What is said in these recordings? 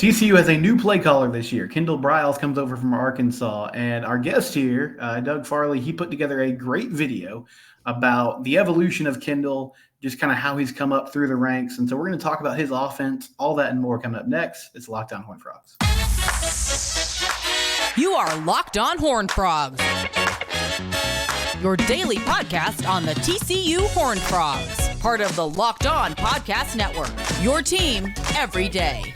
TCU has a new play caller this year. Kendal Briles comes over from Arkansas. And our guest here, Doug Fraley, he put together a great video about the evolution of Kendall, just kind of how he's come up through the ranks. And so we're going to talk about his offense, all that and more coming up next. It's Locked On Horned Frogs. You are Locked On Horned Frogs, your daily podcast on the TCU Horned Frogs, part of the Locked On Podcast Network, your team every day.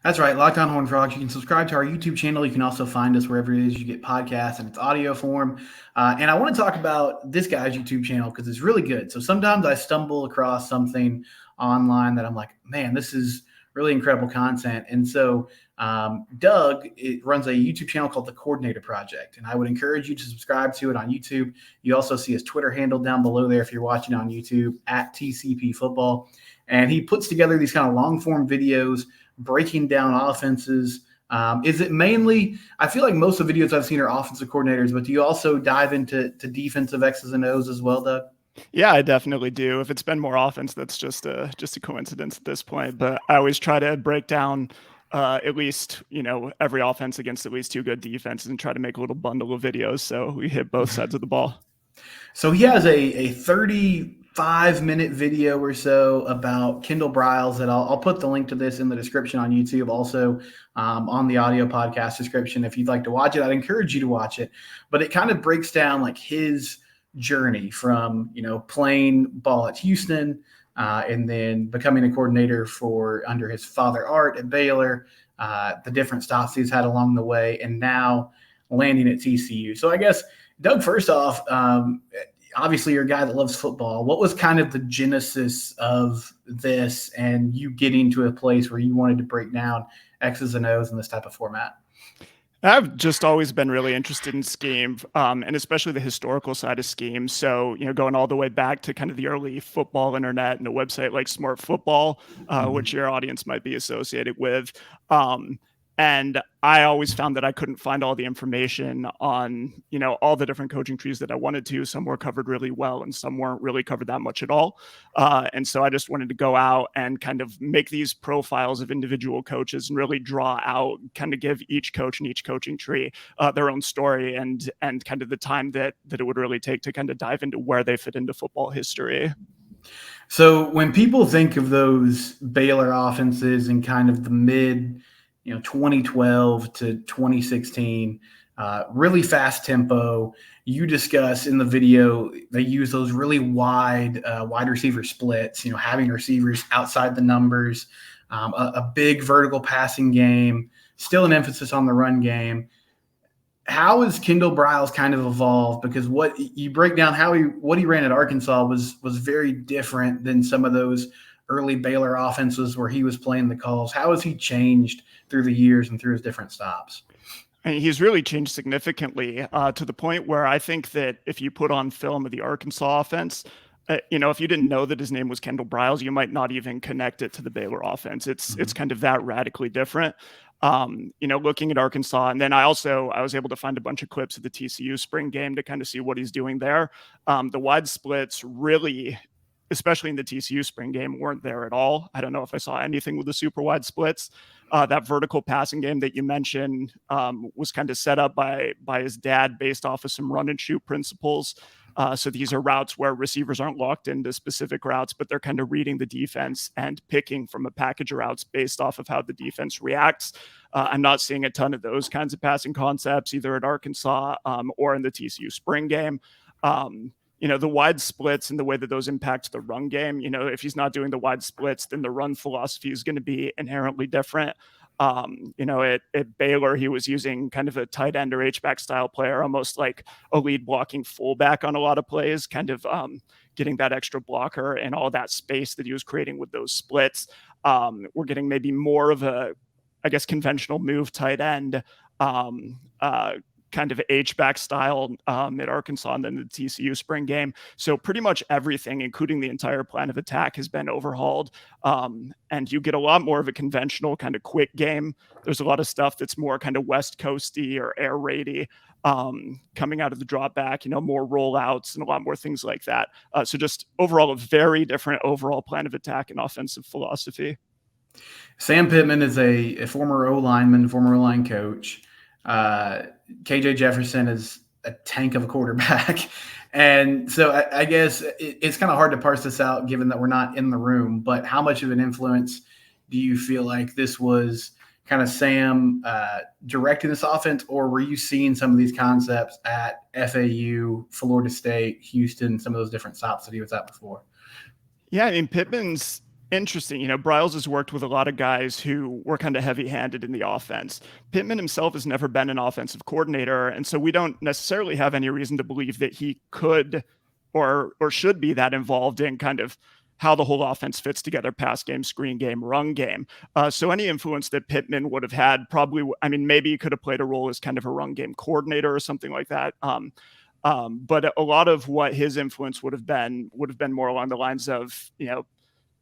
That's right, Locked On Horned Frogs. You can subscribe to our YouTube channel. You can also find us wherever it is you get podcasts, and it's audio form. And I want to talk about this guy's YouTube channel because it's really good. So sometimes I stumble across something online that I'm like, man, this is really incredible content. And so Doug runs a YouTube channel called The Coordinator Project, and I would encourage you to subscribe to it on YouTube. You also see his Twitter handle down below there if you're watching on YouTube, at TCP Football. And he puts together these kind of long-form videos breaking down offenses. Is it mainly, I feel like most of the videos I've seen are offensive coordinators, but do you also dive into defensive X's and O's as well, Doug? Yeah, I definitely do. If it's been more offense, that's just a coincidence at this point. But I always try to break down at least, every offense against at least two good defenses and try to make a little bundle of videos so we hit both sides of the ball. So he has a 35-minute video or so about Kendal Briles that I'll put the link to this in the description on YouTube, also on the audio podcast description. If you'd like to watch it, I'd encourage you to watch it. But it kind of breaks down like his journey from, playing ball at Houston and then becoming a coordinator under his father Art at Baylor, the different stops he's had along the way, and now landing at TCU. So I guess, Doug, first off, obviously you're a guy that loves football. What was kind of the genesis of this and you getting to a place where you wanted to break down X's and O's in this type of format? I've just always been really interested in scheme, and especially the historical side of scheme. So, going all the way back to kind of the early football internet and a website like Smart Football, which your audience might be associated with. And I always found that I couldn't find all the information on, all the different coaching trees that I wanted to. Some were covered really well and some weren't really covered that much at all. And so I just wanted to go out and kind of make these profiles of individual coaches and really draw out, kind of give each coach and each coaching tree their own story and kind of the time that it would really take to kind of dive into where they fit into football history. So when people think of those Baylor offenses in kind of the mid 2012 to 2016, really fast tempo. You discuss in the video, they use those really wide receiver splits, having receivers outside the numbers, a big vertical passing game, still an emphasis on the run game. How has Kendal Briles kind of evolved? Because what you break down what he ran at Arkansas was very different than some of those early Baylor offenses where he was playing the calls. How has he changed through the years and through his different stops? And he's really changed significantly to the point where I think that if you put on film of the Arkansas offense, if you didn't know that his name was Kendal Briles, you might not even connect it to the Baylor offense. It's kind of that radically different. Looking at Arkansas, and then I was able to find a bunch of clips of the TCU spring game to kind of see what he's doing there. The wide splits really, especially in the TCU spring game, weren't there at all. I don't know if I saw anything with the super wide splits. That vertical passing game that you mentioned was kind of set up by his dad based off of some run and shoot principles. So these are routes where receivers aren't locked into specific routes, but they're kind of reading the defense and picking from a package of routes based off of how the defense reacts. I'm not seeing a ton of those kinds of passing concepts either at Arkansas or in the TCU spring game. The wide splits and the way that those impact the run game, if he's not doing the wide splits, then the run philosophy is going to be inherently different. At Baylor, he was using kind of a tight end or H-back style player, almost like a lead blocking fullback on a lot of plays, kind of getting that extra blocker and all that space that he was creating with those splits. We're getting maybe more of a, conventional move tight end, kind of H-back style at Arkansas and then the TCU spring game. So pretty much everything, including the entire plan of attack, has been overhauled. And you get a lot more of a conventional kind of quick game. There's a lot of stuff that's more kind of West Coasty or air raidy coming out of the drop back, more rollouts and a lot more things like that. So just overall, a very different overall plan of attack and offensive philosophy. Sam Pittman is a former O-lineman, former O-line coach. KJ Jefferson is a tank of a quarterback. And so I guess it's kind of hard to parse this out given that we're not in the room, but how much of an influence do you feel like this was kind of Sam directing this offense, or were you seeing some of these concepts at FAU, Florida State, Houston, some of those different stops that he was at before? Yeah, I mean, Pittman's interesting. Briles has worked with a lot of guys who were kind of heavy-handed in the offense. Pittman himself has never been an offensive coordinator, and so we don't necessarily have any reason to believe that he could or should be that involved in kind of how the whole offense fits together: pass game, screen game, run game. So any influence that Pittman would have had probably, maybe he could have played a role as kind of a run game coordinator or something like that. But a lot of what his influence would have been more along the lines of,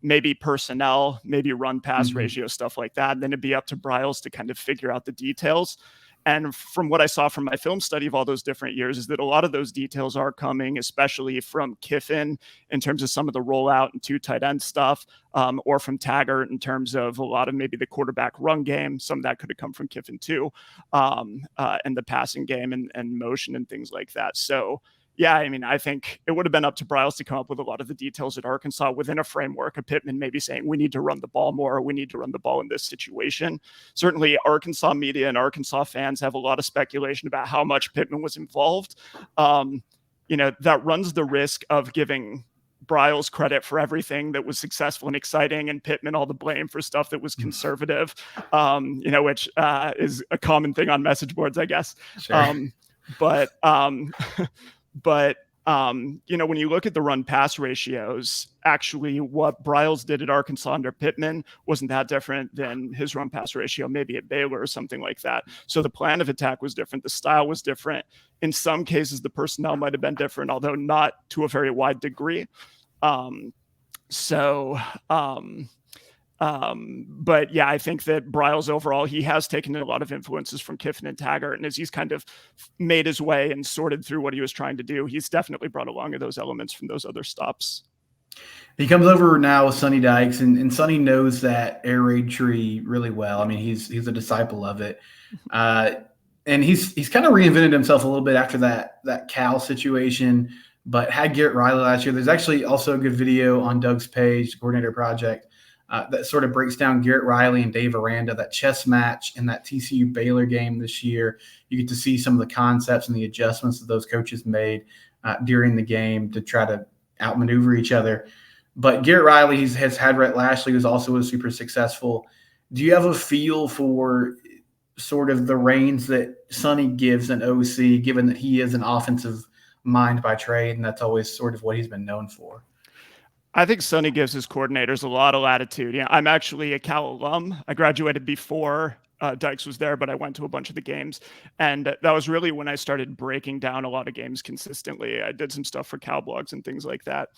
maybe personnel, maybe run pass ratio, stuff like that. And then it'd be up to Briles to kind of figure out the details. And from what I saw from my film study of all those different years is that a lot of those details are coming, especially from Kiffin in terms of some of the rollout and 2 tight end stuff, or from Taggart in terms of a lot of maybe the quarterback run game. Some of that could have come from Kiffin too, and the passing game and motion and things like that. So yeah, I think it would have been up to Briles to come up with a lot of the details at Arkansas within a framework of Pittman maybe saying, we need to run the ball more, or we need to run the ball in this situation. Certainly Arkansas media and Arkansas fans have a lot of speculation about how much Pittman was involved. That runs the risk of giving Briles credit for everything that was successful and exciting, and Pittman all the blame for stuff that was conservative, which is a common thing on message boards, I guess. Sure. But when you look at the run pass ratios, actually what Briles did at Arkansas under Pittman wasn't that different than his run pass ratio, maybe at Baylor or something like that. So the plan of attack was different. The style was different. In some cases, the personnel might have been different, although not to a very wide degree. But yeah, I think that Briles overall, he has taken a lot of influences from Kiffin and Taggart, and as he's kind of made his way and sorted through what he was trying to do, he's definitely brought along those elements from those other stops. He comes over now with Sonny Dykes, and Sonny knows that air raid tree really well. He's a disciple of it. And he's kind of reinvented himself a little bit after that Cal situation, but had Garrett Riley last year. There's actually also a good video on Doug's page, Coordinator Project, that sort of breaks down Garrett Riley and Dave Aranda, that chess match in that TCU Baylor game this year. You get to see some of the concepts and the adjustments that those coaches made during the game to try to outmaneuver each other. But Garrett Riley has had Rhett Lashley, who's also super successful. Do you have a feel for sort of the reins that Sonny gives an OC, given that he is an offensive mind by trade, and that's always sort of what he's been known for? I think Sonny gives his coordinators a lot of latitude. I'm actually a Cal alum. I graduated before Dykes was there, but I went to a bunch of the games. And that was really when I started breaking down a lot of games consistently. I did some stuff for Cal blogs and things like that.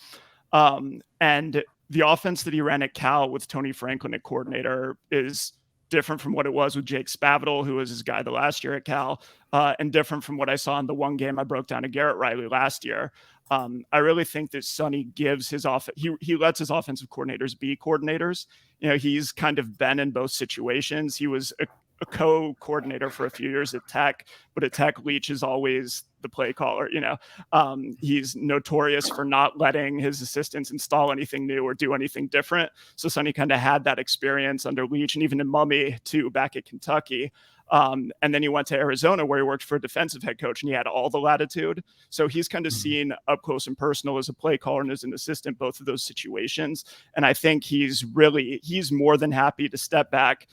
And the offense that he ran at Cal with Tony Franklin at coordinator is different from what it was with Jake Spavital, who was his guy the last year at Cal, and different from what I saw in the one game I broke down to Garrett Riley last year. I really think that Sonny gives his he lets his offensive coordinators be coordinators. He's kind of been in both situations. He was a co-coordinator for a few years at Tech, but at Tech, Leach is always the play caller. He's notorious for not letting his assistants install anything new or do anything different. So Sonny kind of had that experience under Leach and even in Mummy too, back at Kentucky. And then he went to Arizona where he worked for a defensive head coach and he had all the latitude. So he's kind of seen up close and personal as a play caller and as an assistant, both of those situations. And I think he's more than happy to step back,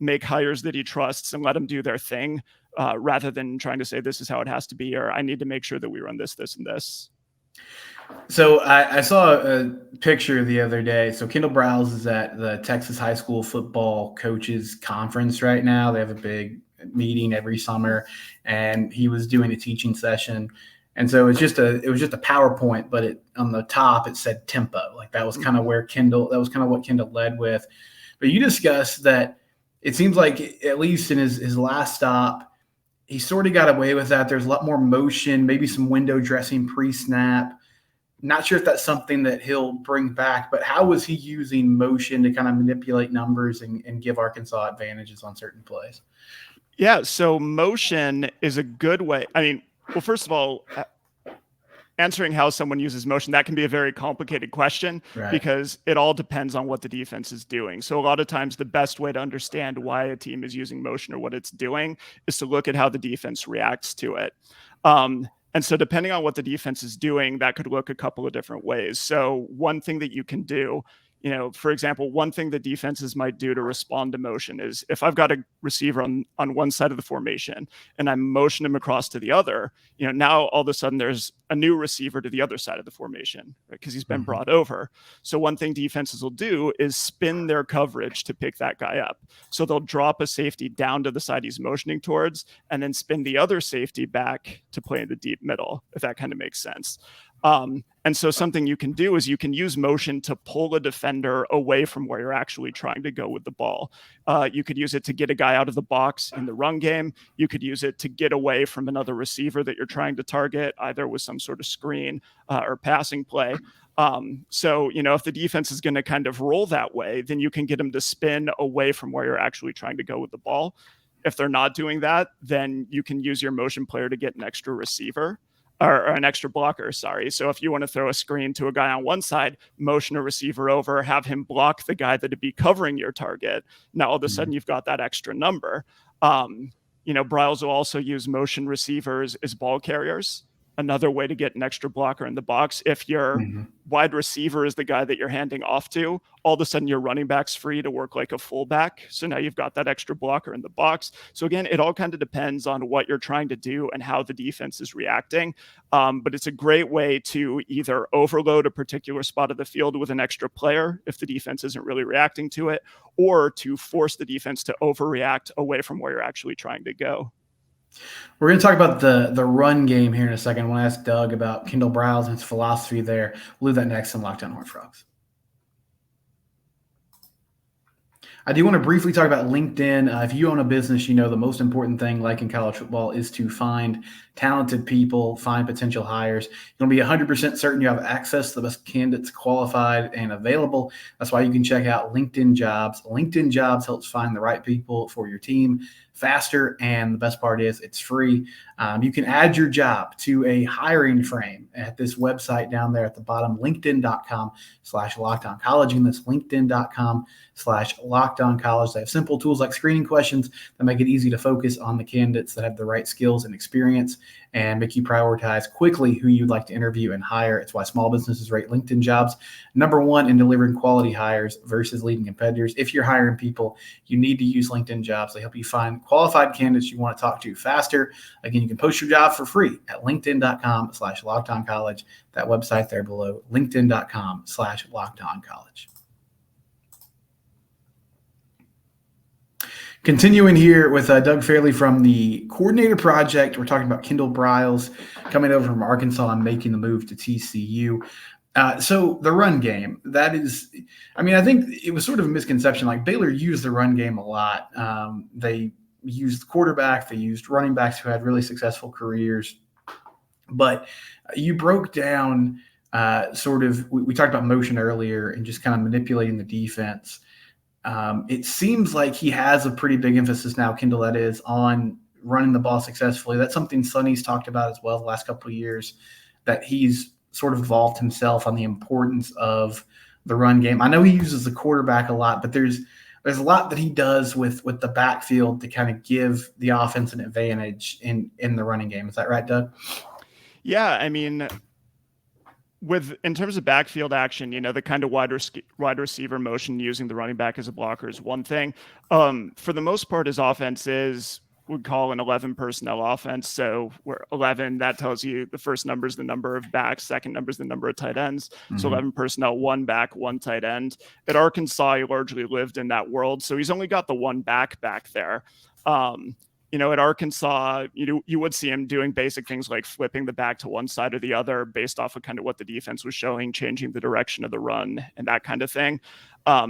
make hires that he trusts and let them do their thing, rather than trying to say, this is how it has to be, or I need to make sure that we run this, this, and this. So I saw a picture the other day. So Kendal Briles is at the Texas High School Football Coaches Conference right now. They have a big meeting every summer, and he was doing a teaching session. And so it was just a PowerPoint, but on the top it said tempo. Like that was kind of what Kendall led with. But you discussed that it seems like, at least in his last stop, he sort of got away with that. There's a lot more motion, maybe some window dressing pre-snap. Not sure if that's something that he'll bring back, but how was he using motion to kind of manipulate numbers and give Arkansas advantages on certain plays? Yeah, so motion is a good way. I mean, well, first of all, answering how someone uses motion, that can be a very complicated question, right? Because it all depends on what the defense is doing. So a lot of times the best way to understand why a team is using motion or what it's doing is to look at how the defense reacts to it. And so depending on what the defense is doing, that could look a couple of different ways. So one thing that you can do, for example, one thing that defenses might do to respond to motion is if I've got a receiver on one side of the formation and I motion him across to the other, now all of a sudden there's a new receiver to the other side of the formation, right? Because he's been brought over. So one thing defenses will do is spin their coverage to pick that guy up. So they'll drop a safety down to the side he's motioning towards and then spin the other safety back to play in the deep middle, if that kind of makes sense. And so something you can do is you can use motion to pull a defender away from where you're actually trying to go with the ball. You could use it to get a guy out of the box in the run game. You could use it to get away from another receiver that you're trying to target, either with some sort of screen or passing play. So, if the defense is going to kind of roll that way, then you can get them to spin away from where you're actually trying to go with the ball. If they're not doing that, then you can use your motion player to get an extra receiver. Or an extra blocker, sorry. So if you want to throw a screen to a guy on one side, motion a receiver over, have him block the guy that'd be covering your target. Now, all of a sudden, you've got that extra number. Briles will also use motion receivers as ball carriers. Another way to get an extra blocker in the box. If your wide receiver is the guy that you're handing off to, all of a sudden your running back's free to work like a fullback. So now you've got that extra blocker in the box. So again, it all kind of depends on what you're trying to do and how the defense is reacting. But it's a great way to either overload a particular spot of the field with an extra player if the defense isn't really reacting to it, or to force the defense to overreact away from where you're actually trying to go. We're going to talk about the run game here in a second. I want to ask Doug about Kendal Briles and his philosophy there. We'll do that next on Locked On Horned Frogs. I do want to briefly talk about LinkedIn. If you own a business, the most important thing, like in college football, is to find talented people, find potential hires. You'll be 100% certain you have access to the best candidates qualified and available. That's why you can check out LinkedIn Jobs. LinkedIn Jobs helps find the right people for your team faster, and the best part is it's free. You can add your job to a hiring frame at this website down there at the bottom, linkedin.com/lockedoncollege. And that's linkedin.com/lockedoncollege. They have simple tools like screening questions that make it easy to focus on the candidates that have the right skills and experience and make you prioritize quickly who you'd like to interview and hire. It's why small businesses rate LinkedIn Jobs #1 in delivering quality hires versus leading competitors. If you're hiring people, you need to use LinkedIn Jobs. They help you find qualified candidates you want to talk to faster. Again, you can post your job for free at linkedin.com/lockedoncollege. That website there below, linkedin.com/lockedoncollege. Continuing here with Doug Fraley from the Coordinator Project. We're talking about Kendal Briles coming over from Arkansas and making the move to TCU. So the run game, I think it was sort of a misconception. Like Baylor used the run game a lot. They used quarterback, they used running backs who had really successful careers. But you broke down we talked about motion earlier and just kind of manipulating the defense. It seems like he has a pretty big emphasis now, Kendall, that is, on running the ball successfully. That's something Sonny's talked about as well the last couple of years, that he's sort of involved himself on the importance of the run game. I know he uses the quarterback a lot, but there's a lot that he does with the backfield to kind of give the offense an advantage in the running game. Is that right, Doug? Yeah, I mean, in terms of backfield action, the kind of wide receiver motion using the running back as a blocker is one thing. For the most part, his offense would call an 11 personnel offense. So we're 11, that tells you the first number is the number of backs, second number is the number of tight ends. So 11 personnel, 1 back, 1 tight end. At Arkansas, he largely lived in that world. So he's only got the 1 back there. at Arkansas, you would see him doing basic things like flipping the back to one side or the other based off of kind of what the defense was showing, changing the direction of the run and that kind of thing.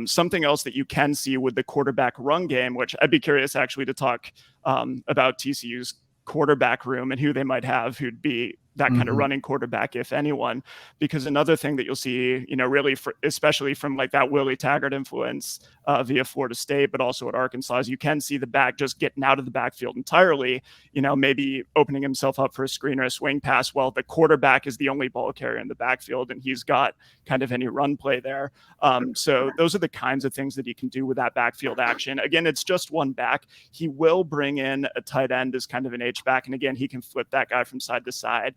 Something else that you can see with the quarterback run game, which I'd be curious actually to talk about TCU's quarterback room and who they might have who'd be that kind of running quarterback, if anyone, because another thing that you'll see, really especially from like that Willie Taggart influence via Florida State, but also at Arkansas, is you can see the back just getting out of the backfield entirely, maybe opening himself up for a screen or a swing pass. Well, the quarterback is the only ball carrier in the backfield and he's got kind of any run play there. So those are the kinds of things that he can do with that backfield action. Again, it's just one back. He will bring in a tight end as kind of an H-back. And again, he can flip that guy from side to side.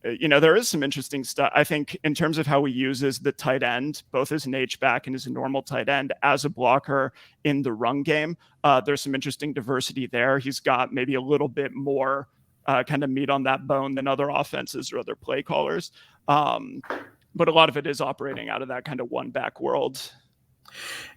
There is some interesting stuff, I think, in terms of how he uses the tight end, both as an H-back and as a normal tight end, as a blocker in the run game. There's some interesting diversity there. He's got maybe a little bit more kind of meat on that bone than other offenses or other play callers. But a lot of it is operating out of that kind of one-back world.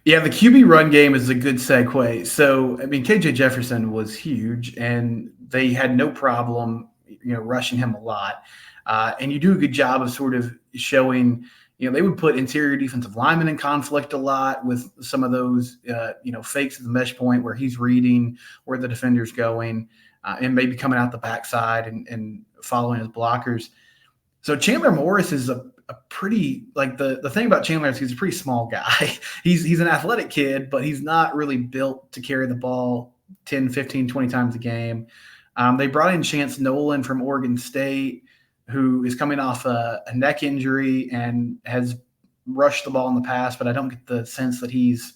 Yeah, the QB run game is a good segue. So, KJ Jefferson was huge, and they had no problem rushing him a lot. And you do a good job of sort of showing, they would put interior defensive linemen in conflict a lot with some of those, fakes at the mesh point where he's reading where the defender's going and maybe coming out the backside and following his blockers. So Chandler Morris is a pretty, like the thing about Chandler is he's a pretty small guy. He's an athletic kid, but he's not really built to carry the ball 10, 15, 20 times a game. They brought in Chance Nolan from Oregon State, who is coming off a neck injury and has rushed the ball in the past, but I don't get the sense that he's,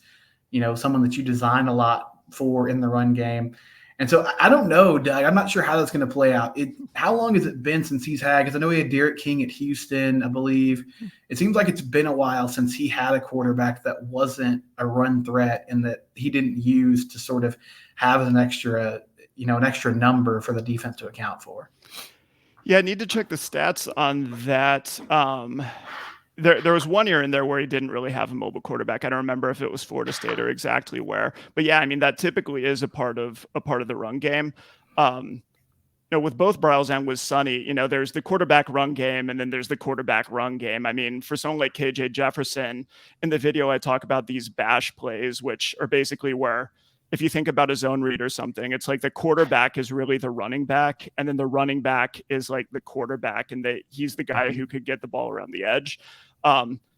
someone that you design a lot for in the run game. And so I don't know, Doug. I'm not sure how that's going to play out. How long has it been since he's had – because I know he had Derek King at Houston, I believe. It seems like it's been a while since he had a quarterback that wasn't a run threat and that he didn't use to sort of have an extra number for the defense to account for. Yeah, I need to check the stats on that. There was 1 year in there where he didn't really have a mobile quarterback. I don't remember if it was Florida State or exactly where. But yeah, that typically is a part of the run game. With both Briles and with Sonny, there's the quarterback run game and then there's the quarterback run game. For someone like KJ Jefferson, in the video I talk about these bash plays, which are basically where if you think about a zone read or something, it's like the quarterback is really the running back, and then the running back is like the quarterback, and he's the guy who could get the ball around the edge.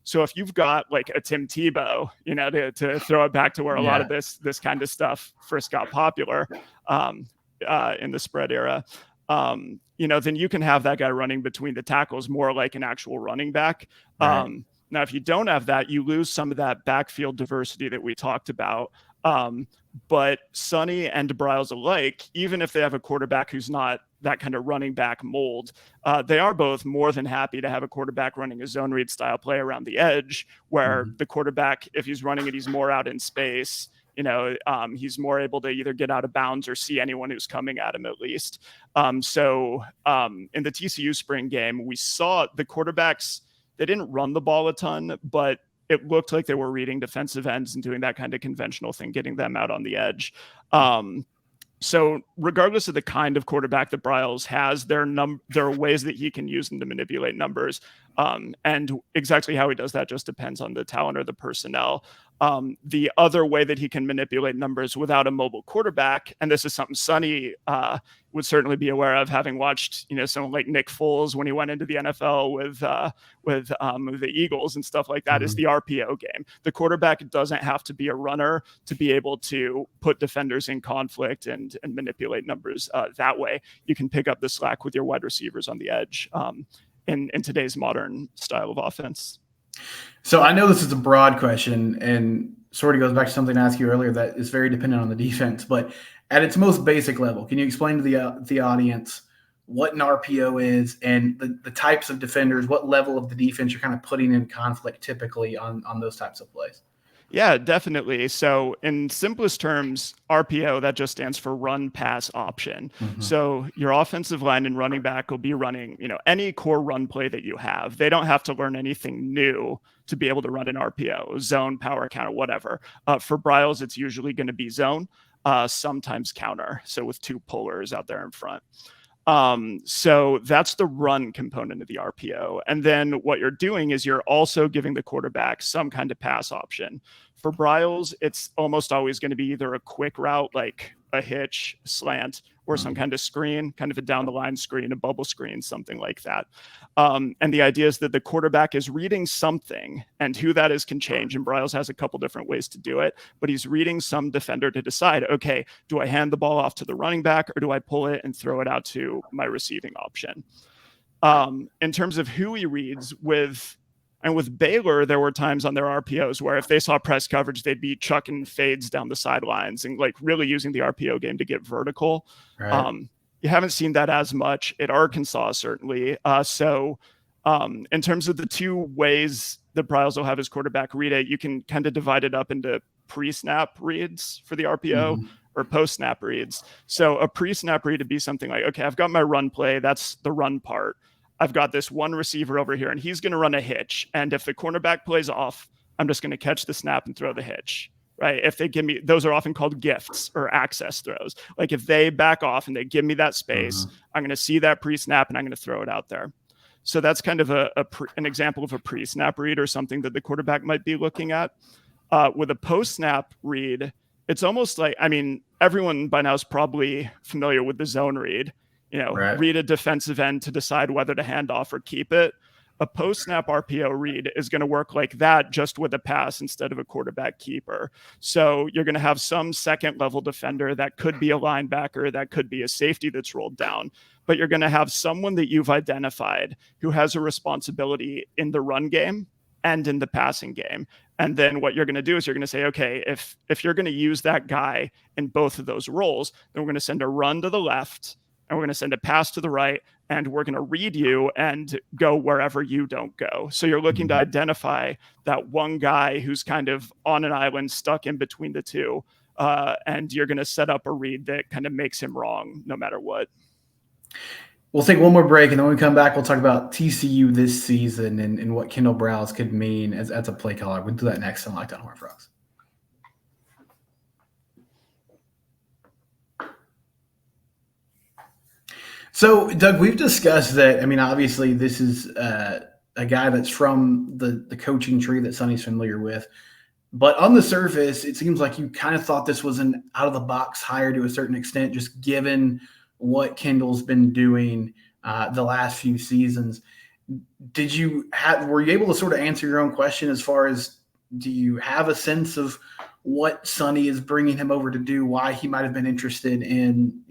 So if you've got like a Tim Tebow, to throw it back to where a lot of this kind of stuff first got popular in the spread era, then you can have that guy running between the tackles more like an actual running back. Right. Now, if you don't have that, you lose some of that backfield diversity that we talked about. But Sonny and Briles alike, even if they have a quarterback who's not that kind of running back mold, they are both more than happy to have a quarterback running a zone read style play around the edge where the quarterback, if he's running it, he's more out in space. He's more able to either get out of bounds or see anyone who's coming at him at least. So in the TCU spring game, we saw the quarterbacks, they didn't run the ball a ton, but it looked like they were reading defensive ends and doing that kind of conventional thing, getting them out on the edge. So regardless of the kind of quarterback that Briles has, there are ways that he can use them to manipulate numbers. And exactly how he does that just depends on the talent or the personnel. The other way that he can manipulate numbers without a mobile quarterback, and this is something Sonny would certainly be aware of, having watched, someone like Nick Foles when he went into the NFL with the Eagles and stuff like that, is the RPO game. The quarterback doesn't have to be a runner to be able to put defenders in conflict and manipulate numbers that way. You can pick up the slack with your wide receivers on the edge in today's modern style of offense. So I know this is a broad question and sort of goes back to something I asked you earlier that is very dependent on the defense, but at its most basic level, can you explain to the audience what an RPO is and the types of defenders, what level of the defense you're kind of putting in conflict typically on those types of plays? Yeah, definitely. So in simplest terms, RPO, that just stands for run pass option. So your offensive line and running back will be running, any core run play that you have. They don't have to learn anything new to be able to run an RPO, zone, power counter, whatever. For Briles, it's usually going to be zone. sometimes counter. So with two pullers out there in front. So that's the run component of the RPO. And then what you're doing is you're also giving the quarterback some kind of pass option. For Briles, it's almost always going to be either a quick route, like a hitch, slant, or some kind of screen, kind of a down the line screen, a bubble screen, something like that. And the idea is that the quarterback is reading something, and who that is can change. And Briles has a couple different ways to do it, but he's reading some defender to decide, okay, do I hand the ball off to the running back, or do I pull it and throw it out to my receiving option? In terms of who he reads with Baylor, there were times on their RPOs where if they saw press coverage, they'd be chucking fades down the sidelines and like really using the RPO game to get vertical. Right. You haven't seen that as much at Arkansas, certainly. So in terms of the two ways that Briles will have his quarterback read it, you can kind of divide it up into pre-snap reads for the RPO or post-snap reads. So a pre-snap read would be something like, okay, I've got my run play. That's the run part. I've got this one receiver over here, and he's going to run a hitch. And if the cornerback plays off, I'm just going to catch the snap and throw the hitch, right? If they give me, those are often called gifts or access throws. Like if they back off and they give me that space, I'm going to see that pre-snap and I'm going to throw it out there. So that's kind of an example of a pre-snap read or something that the quarterback might be looking at. With a post-snap read, it's almost like, I mean, everyone by now is probably familiar with the zone read. Right. Read a defensive end to decide whether to hand off or keep it. A post-snap RPO read is going to work like that, just with a pass instead of a quarterback keeper. So you're going to have some second-level defender that could be a linebacker, that could be a safety that's rolled down, but you're going to have someone that you've identified who has a responsibility in the run game and in the passing game. And then what you're going to do is you're going to say, okay, if you're going to use that guy in both of those roles, then we're going to send a run to the left, and we're going to send a pass to the right, and we're going to read you and go wherever you don't go. So you're looking to identify that one guy who's kind of on an island stuck in between the two, and you're going to set up a read that kind of makes him wrong no matter what. We'll take one more break, and then when we come back, we'll talk about TCU this season and what Kendal Briles could mean as a play caller. We'll do that next on Locked On Horned Frogs. So, Doug, we've discussed that. I mean, obviously, this is a guy that's from the coaching tree that Sonny's familiar with. But on the surface, it seems like you kind of thought this was an out-of-the-box hire to a certain extent, just given what Kendall's been doing the last few seasons. Were you able to sort of answer your own question as far as, do you have a sense of what Sonny is bringing him over to do, why he might have been interested in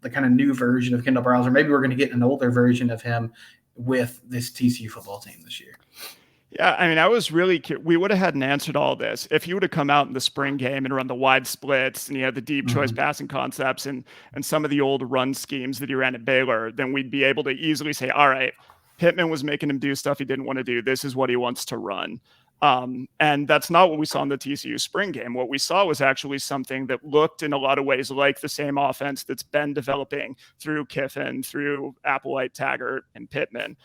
the kind of new version of Kendal Briles, or maybe we're going to get an older version of him with this TCU football team this year? Yeah, I mean, I was really we would have had an answer to all this if he would have come out in the spring game and run the wide splits and the deep choice passing concepts and some of the old run schemes that he ran at Baylor. Then we'd be able to easily say, all right, Pittman was making him do stuff he didn't want to do. This is what he wants to run. And that's not what we saw in the TCU spring game. What we saw was actually something that looked in a lot of ways like the same offense that's been developing through Kiffin, through Applewhite, Taggart, and Pittman.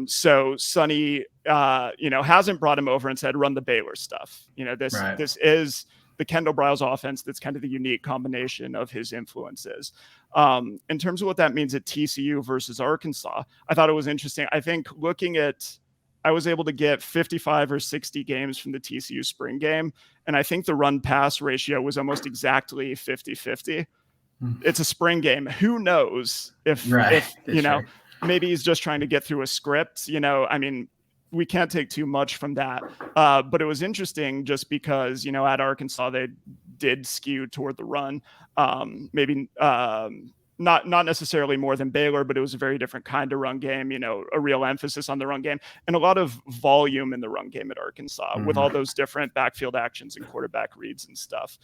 So Sonny, hasn't brought him over and said, run the Baylor stuff. This is the Kendal Briles offense that's kind of the unique combination of his influences. In terms of what that means at TCU versus Arkansas, I thought it was interesting. I think I was able to get 55 or 60 games from the TCU spring game, and I think the run-pass ratio was almost exactly 50-50. It's a spring game. Who knows if maybe he's just trying to get through a script. I mean, we can't take too much from that. But it was interesting just because, at Arkansas, they did skew toward the run. Maybe not necessarily more than Baylor, but it was a very different kind of run game, a real emphasis on the run game and a lot of volume in the run game at Arkansas with all those different backfield actions and quarterback reads and stuff.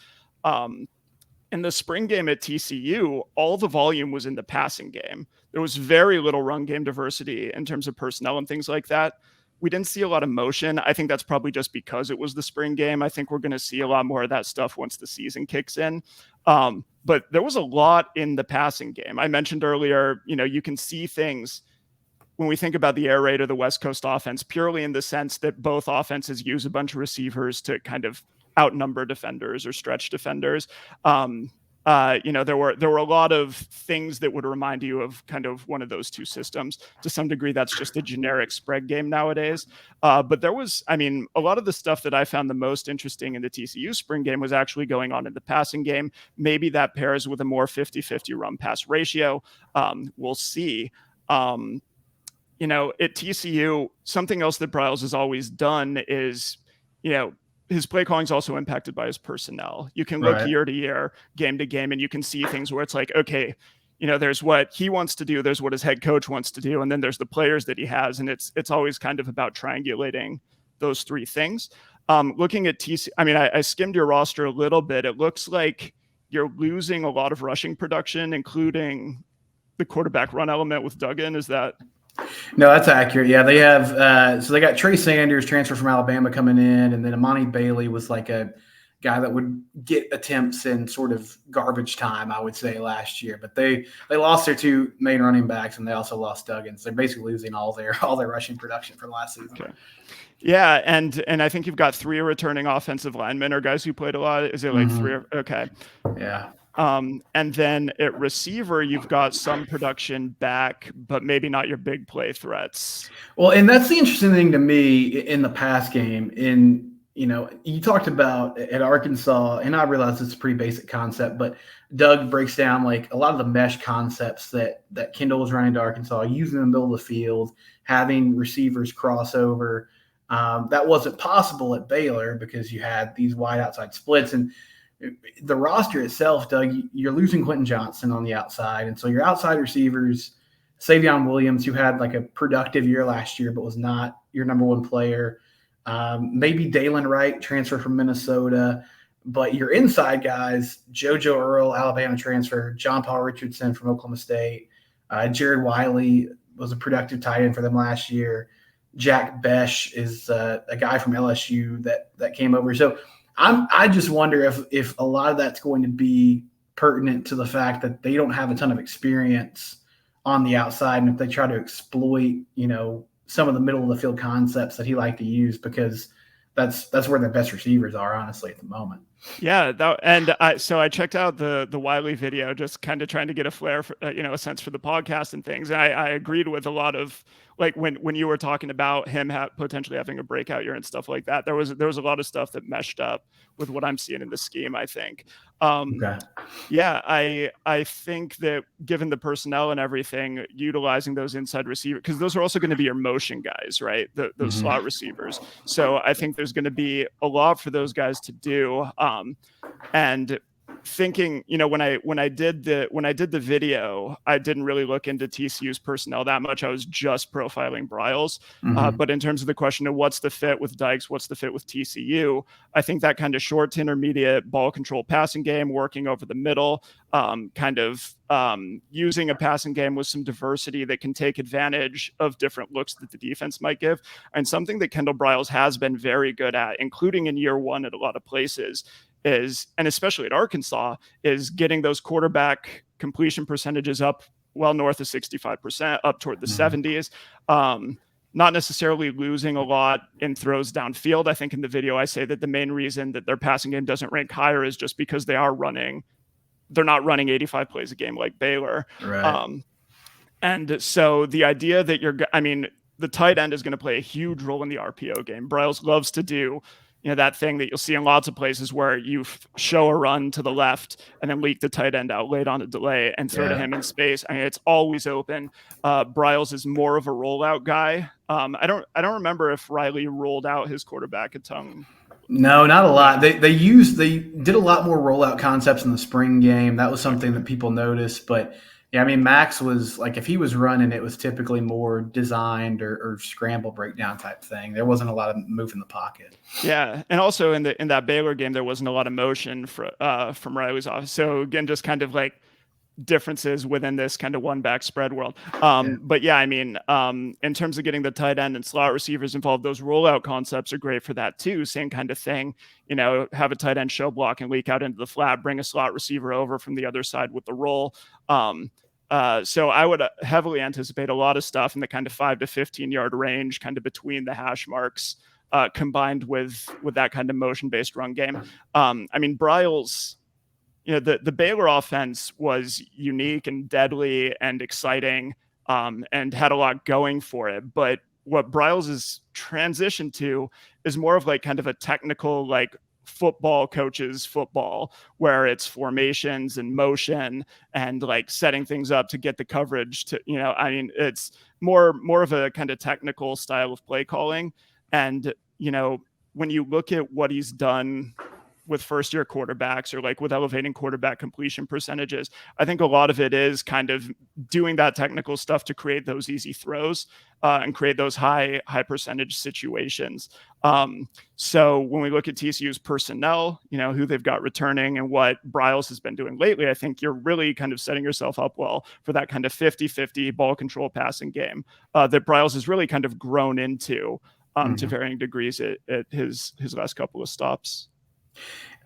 In the spring game at TCU, all the volume was in the passing game. There was very little run game diversity in terms of personnel and things like that. We didn't see a lot of motion. I think that's probably just because it was the spring game. I think we're going to see a lot more of that stuff once the season kicks in. But there was a lot in the passing game. I mentioned earlier, you can see things when we think about the air raid or the West Coast offense, purely in the sense that both offenses use a bunch of receivers to kind of outnumber defenders or stretch defenders. there were a lot of things that would remind you of kind of one of those two systems. To some degree, that's just a generic spread game nowadays. But there was, a lot of the stuff that I found the most interesting in the TCU spring game was actually going on in the passing game. Maybe that pairs with a more 50-50 run pass ratio. We'll see. At TCU, something else that Briles has always done is, his play calling is also impacted by his personnel. You can look year to year, game to game, and you can see things where it's like, okay, there's what he wants to do, there's what his head coach wants to do, and then there's the players that he has, and it's always kind of about triangulating those three things. Looking at TCU, I skimmed your roster a little bit. It looks like you're losing a lot of rushing production, including the quarterback run element with Duggan. Is that? No, that's accurate. Yeah, they have. So they got Trey Sanders, transfer from Alabama, coming in, and then Amani Bailey was like a guy that would get attempts in sort of garbage time, I would say, last year. But they lost their two main running backs, and they also lost Duggan. So they're basically losing all their rushing production from last season. Okay. Yeah, and I think you've got three returning offensive linemen or guys who played a lot. Is it like three? Okay. Yeah. And then at receiver, you've got some production back, but maybe not your big play threats. Well, and that's the interesting thing to me in the pass game. You talked about at Arkansas, and I realize it's a pretty basic concept, but Doug breaks down like a lot of the mesh concepts that Kendall was running to Arkansas, using the middle of the field, having receivers cross over. That wasn't possible at Baylor because you had these wide outside splits, and the roster itself, Doug, you're losing Quentin Johnson on the outside. And so your outside receivers, Savion Williams, who had like a productive year last year, but was not your number one player. Maybe Dalen Wright, transfer from Minnesota. But your inside guys, JoJo Earl, Alabama transfer, John Paul Richardson from Oklahoma State, Jared Wiley was a productive tight end for them last year. Jack Besh is a guy from LSU that came over. So I just wonder if a lot of that's going to be pertinent to the fact that they don't have a ton of experience on the outside, and if they try to exploit, some of the middle of the field concepts that he liked to use, because that's where the best receivers are, honestly, at the moment. Yeah, so I checked out the Wiley video, just kind of trying to get a flair for, a sense for the podcast and things. And I agreed with a lot of, like, when you were talking about him potentially having a breakout year and stuff like that. There was a lot of stuff that meshed up with what I'm seeing in the scheme, I think. Okay. Yeah, I think that given the personnel and everything, utilizing those inside receivers, because those are also going to be your motion guys, right? Those slot receivers. So I think there's going to be a lot for those guys to do. And thinking, when I did the video, I didn't really look into TCU's personnel that much. I was just profiling Briles. But in terms of the question of what's the fit with Dykes, what's the fit with TCU, I think that kind of short to intermediate ball control passing game, working over the middle, using a passing game with some diversity that can take advantage of different looks that the defense might give. And something that Kendal Briles has been very good at, including in year one at a lot of places, and especially at Arkansas, is getting those quarterback completion percentages up well north of 65%, up toward the 70s. Not necessarily losing a lot in throws downfield. I think in the video I say that the main reason that their passing game doesn't rank higher is just because they're not running 85 plays a game like Baylor. Right. And so the idea that the tight end is going to play a huge role in the RPO game. Briles loves to do that thing that you'll see in lots of places where you show a run to the left and then leak the tight end out late on a delay and throw to him in space. It's always open. Briles is more of a rollout guy. I don't remember if Riley rolled out his quarterback a ton. No, not a lot. They did a lot more rollout concepts in the spring game. That was something that people noticed. But yeah, Max was like, if he was running, it was typically more designed or scramble breakdown type thing. There wasn't a lot of move in the pocket. Yeah, and also in that Baylor game, there wasn't a lot of motion from Riley's office. So again, just kind of like differences within this kind of one back spread world. But yeah, in terms of getting the tight end and slot receivers involved, those rollout concepts are great for that too. Same kind of thing, have a tight end show block and leak out into the flat, bring a slot receiver over from the other side with the roll. So I would heavily anticipate a lot of stuff in the kind of 5 to 15 yard range, kind of between the hash marks, combined with that kind of motion based run game. Briles, the Baylor offense was unique and deadly and exciting, and had a lot going for it. But what Briles is transitioned to is more of like kind of a technical, like football coaches football, where it's formations and motion and like setting things up to get the coverage to, it's more of a kind of technical style of play calling. And, when you look at what he's done with first year quarterbacks, or like with elevating quarterback completion percentages, I think a lot of it is kind of doing that technical stuff to create those easy throws, and create those high percentage situations. So when we look at TCU's personnel, who they've got returning and what Briles has been doing lately, I think you're really kind of setting yourself up well for that kind of 50-50 ball control passing game, that Briles has really kind of grown into, to varying degrees at his last couple of stops.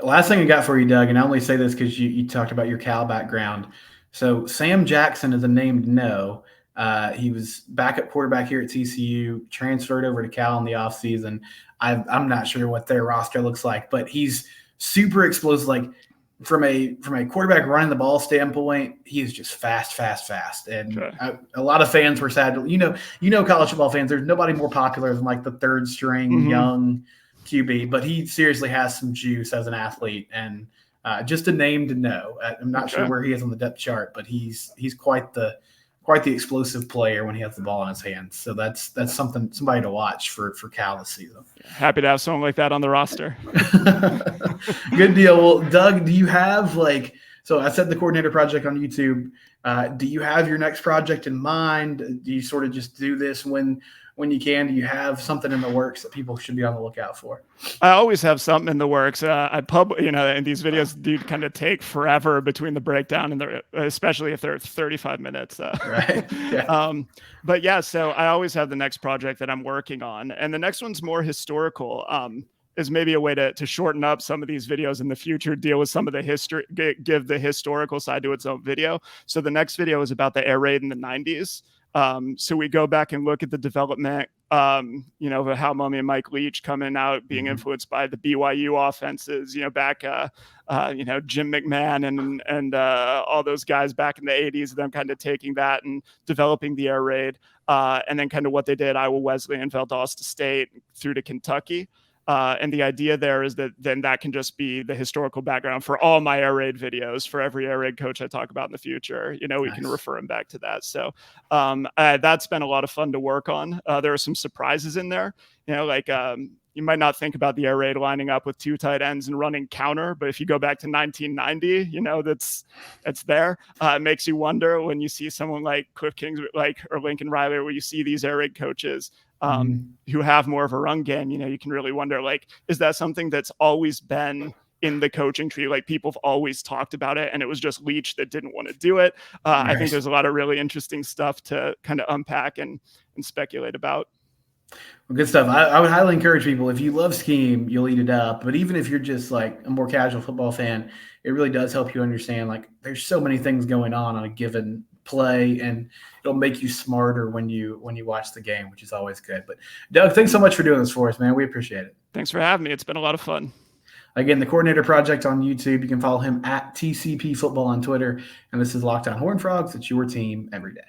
Last thing I got for you, Doug, and I only say this because you talked about your Cal background. So Sam Jackson is a name to know. He was backup quarterback here at TCU, transferred over to Cal in the offseason. I'm not sure what their roster looks like, but he's super explosive. Like from a quarterback running the ball standpoint, he is just fast. And sure. A lot of fans were sad. College football fans, there's nobody more popular than like the third string young QB, but he seriously has some juice as an athlete, and just a name to know. I'm not sure where he is on the depth chart, but he's quite the explosive player when he has the ball in his hands. So that's somebody to watch for Cal this season. Happy to have someone like that on the roster. Good deal. Well, Doug, do you have so I said the coordinator project on YouTube. Do you have your next project in mind? Do you sort of just do this when you can? Do you have something in the works that people should be on the lookout for? I always have something in the works. And these videos do kind of take forever between the breakdown and especially if they're 35 minutes. Right. Yeah. But yeah, so I always have the next project that I'm working on, and the next one's more historical. Is maybe a way to shorten up some of these videos in the future, deal with some of the history, give the historical side to its own video. So the next video is about the air raid in the 90s. So we go back and look at the development, of how Mummy and Mike Leach coming out, being influenced by the BYU offenses, back, Jim McMahon and all those guys back in the 80s, them kind of taking that and developing the air raid, and then kind of what they did, Iowa Wesleyan, Valdosta State through to Kentucky. And the idea there is that then that can just be the historical background for all my air raid videos, for every air raid coach I talk about in the future. We can refer them back to that. So that's been a lot of fun to work on. There are some surprises in there, you might not think about the air raid lining up with two tight ends and running counter, but if you go back to 1990, that's there. It makes you wonder when you see someone like Cliff Kings, or Lincoln Riley, where you see these air raid coaches who have more of a run game. You can really wonder, is that something that's always been in the coaching tree? People have always talked about it, and it was just Leach that didn't want to do it. I think there's a lot of really interesting stuff to kind of unpack and speculate about. Well, good stuff. I would highly encourage people, if you love scheme, you'll eat it up. But even if you're just like a more casual football fan, it really does help you understand, there's so many things going on a given play, and it'll make you smarter when you watch the game, which is always good. But Doug, thanks so much for doing this for us, man. We appreciate it. Thanks for having me. It's been a lot of fun. Again, the Coordinator Project on YouTube. You can follow him at TCP Football on Twitter. And this is Locked On Horned Frogs. It's your team every day.